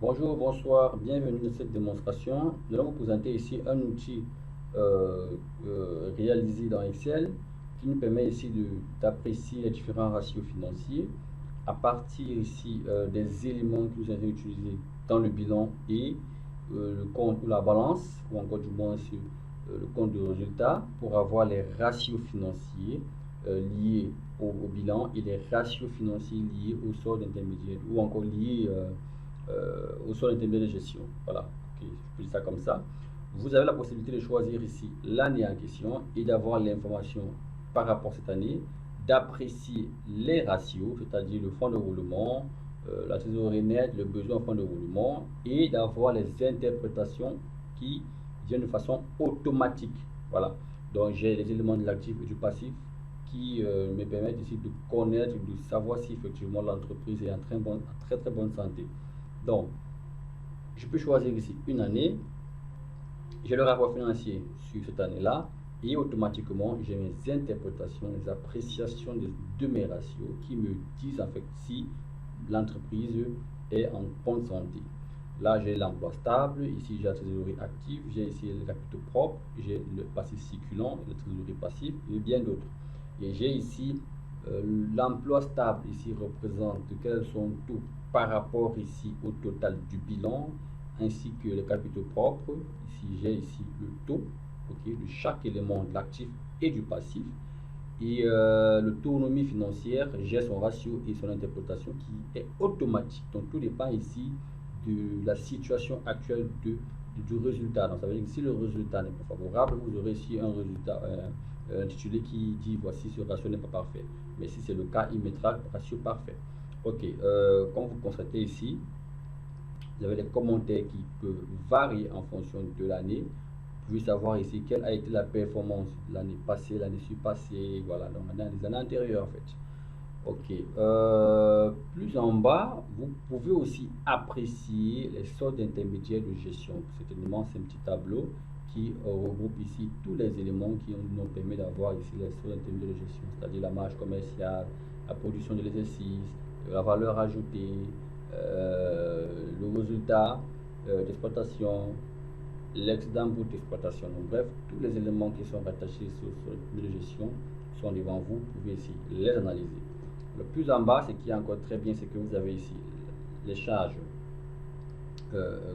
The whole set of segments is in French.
Bonjour, bonsoir, bienvenue dans cette démonstration. Nous allons vous présenter ici un outil euh, réalisé dans Excel qui nous permet ici d'apprécier les différents ratios financiers à partir ici des éléments que nous avons utilisés dans le bilan et le compte ou la balance ou encore du moins sur le compte de résultat pour avoir les ratios financiers liés au bilan et les ratios financiers liés au solde intermédiaire ou encore liés au solde intermédiaire de gestion. Voilà, okay, je peux dire ça comme ça. Vous avez la possibilité de choisir ici l'année en question et d'avoir l'information par rapport à cette année, d'apprécier les ratios, c'est-à-dire le fonds de roulement, la trésorerie nette, le besoin en fonds de roulement et d'avoir les interprétations qui viennent de façon automatique. Voilà, donc j'ai les éléments de l'actif et du passif qui me permettent ici de connaître, de savoir si effectivement l'entreprise est en très très bonne santé. Donc, je peux choisir ici une année, j'ai le rapport financier sur cette année-là, et automatiquement, j'ai mes interprétations, les appréciations de mes ratios qui me disent en fait si l'entreprise est en bonne santé. Là, j'ai l'emploi stable, ici j'ai la trésorerie active, j'ai ici le capitaux propre, j'ai le passif circulant, la trésorerie passive et bien d'autres. Et j'ai ici l'emploi stable, ici représente quels sont tous par rapport ici au total du bilan, ainsi que les capitaux propres. Ici, j'ai ici le taux okay, de chaque élément de l'actif et du passif. Et l'autonomie financière gère son ratio et son interprétation qui est automatique. Donc tout dépend ici de la situation actuelle du résultat. Donc ça veut dire que si le résultat n'est pas favorable, vous aurez ici un résultat intitulé qui dit voici ce ratio n'est pas parfait. Mais si c'est le cas, il mettra ratio parfait. Ok, comme vous constatez ici, vous avez les commentaires qui peuvent varier en fonction de l'année. Vous pouvez savoir ici quelle a été la performance l'année passée, l'année surpassée, voilà, donc les années antérieures en fait. Ok, plus en bas, vous pouvez aussi apprécier les soldes intermédiaires de gestion. C'est un immense petit tableau qui regroupe ici tous les éléments qui nous permettent d'avoir ici les soldes intermédiaires de gestion, c'est-à-dire la marge commerciale, la production de l'exercice, la valeur ajoutée, le résultat d'exploitation, l'excédent brut d'exploitation. Donc, bref, tous les éléments qui sont rattachés sur le de gestion sont devant vous. Vous pouvez ici les analyser. Le plus en bas, ce qui est encore très bien, c'est que vous avez ici les charges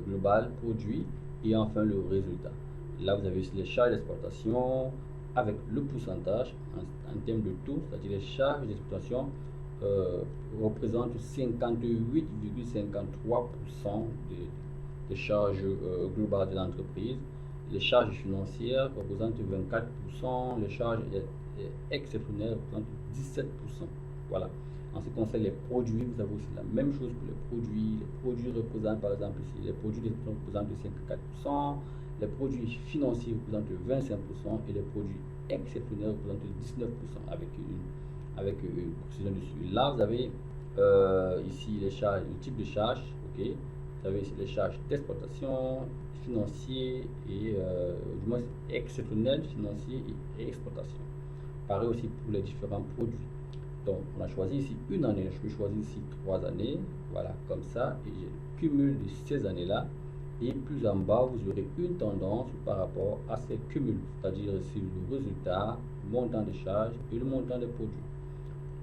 globales, produits et enfin le résultat. Là, vous avez ici les charges d'exploitation avec le pourcentage en termes de taux, c'est-à-dire les charges d'exploitation représentent 58,53% des charges globales de l'entreprise. Les charges financières représentent 24%, les charges exceptionnelles représentent 17%. Voilà. En ce qui concerne les produits, vous avez aussi la même chose pour les produits. Les produits représentent par exemple ici, les produits représentent 54%, les produits financiers représentent 25% et les produits exceptionnels représentent 19% avec une précision dessus. Là, vous avez ici les charges, le type de charge, ok. Vous avez ici les charges d'exploitation, financier et du moins exceptionnel, financier et exploitation. Pareil aussi pour les différents produits. Donc, on a choisi ici une année. Je peux choisir ici 3 années. Voilà, comme ça. Et j'ai le cumul de ces années-là. Et plus en bas, vous aurez une tendance par rapport à ces cumuls. C'est-à-dire ici le résultat, le montant des charges et le montant des produits.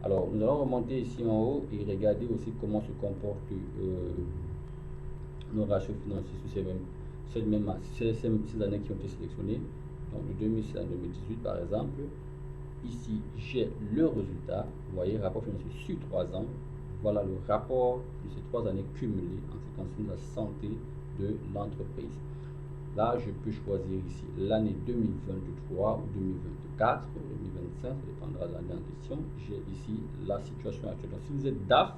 Alors, nous allons remonter ici en haut et regarder aussi comment se comportent nos ratios financiers sur ces années qui ont été sélectionnées. Donc, de 2016 à 2018, par exemple. Ici, j'ai le résultat. Vous voyez, rapport financier sur 3 ans. Voilà le rapport de ces 3 années cumulées en ce qui concerne la santé de l'entreprise. Là, je peux choisir ici l'année 2023 ou 2024 ou 2025, ça dépendra de l'année en question. J'ai ici la situation actuelle. Donc, si vous êtes DAF,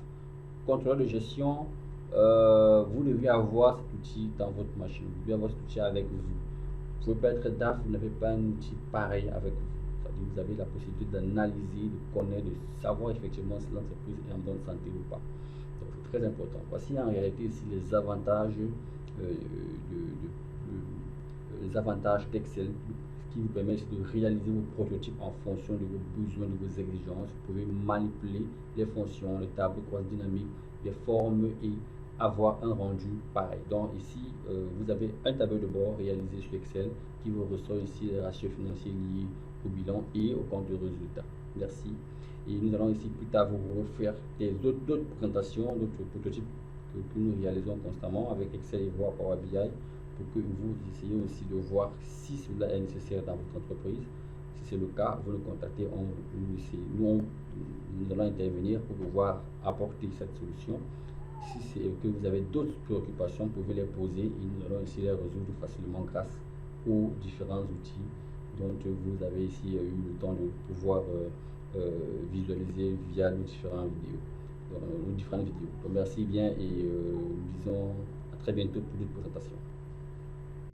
contrôleur de gestion, vous devez avoir cet outil dans votre machine. Vous devez avoir cet outil avec vous. Vous ne pouvez pas être DAF, vous n'avez pas un outil pareil avec vous. C'est-à-dire que vous avez la possibilité d'analyser, de connaître, de savoir effectivement si l'entreprise est en bonne santé ou pas. Donc c'est très important. Voici en réalité ici les avantages les avantages d'Excel qui vous permettent de réaliser vos prototypes en fonction de vos besoins, de vos exigences. Vous pouvez manipuler les fonctions, les tables de croissance dynamique, les formes et avoir un rendu pareil. Donc ici, vous avez un tableau de bord réalisé sur Excel qui vous ressort ici les ratios financiers liés au bilan et au compte de résultat. Merci. Et nous allons ici plus tard vous refaire d'autres présentations, d'autres prototypes que nous réalisons constamment avec Excel et voire Power BI pour que vous essayiez aussi de voir si cela est nécessaire dans votre entreprise. Si c'est le cas, vous nous contactez, nous allons intervenir pour pouvoir apporter cette solution. Si c'est que vous avez d'autres préoccupations, vous pouvez les poser et nous allons essayer de les résoudre facilement grâce aux différents outils dont vous avez ici eu le temps de pouvoir visualiser via nos différentes vidéos. Donc, merci bien et nous disons à très bientôt pour d'autres présentations.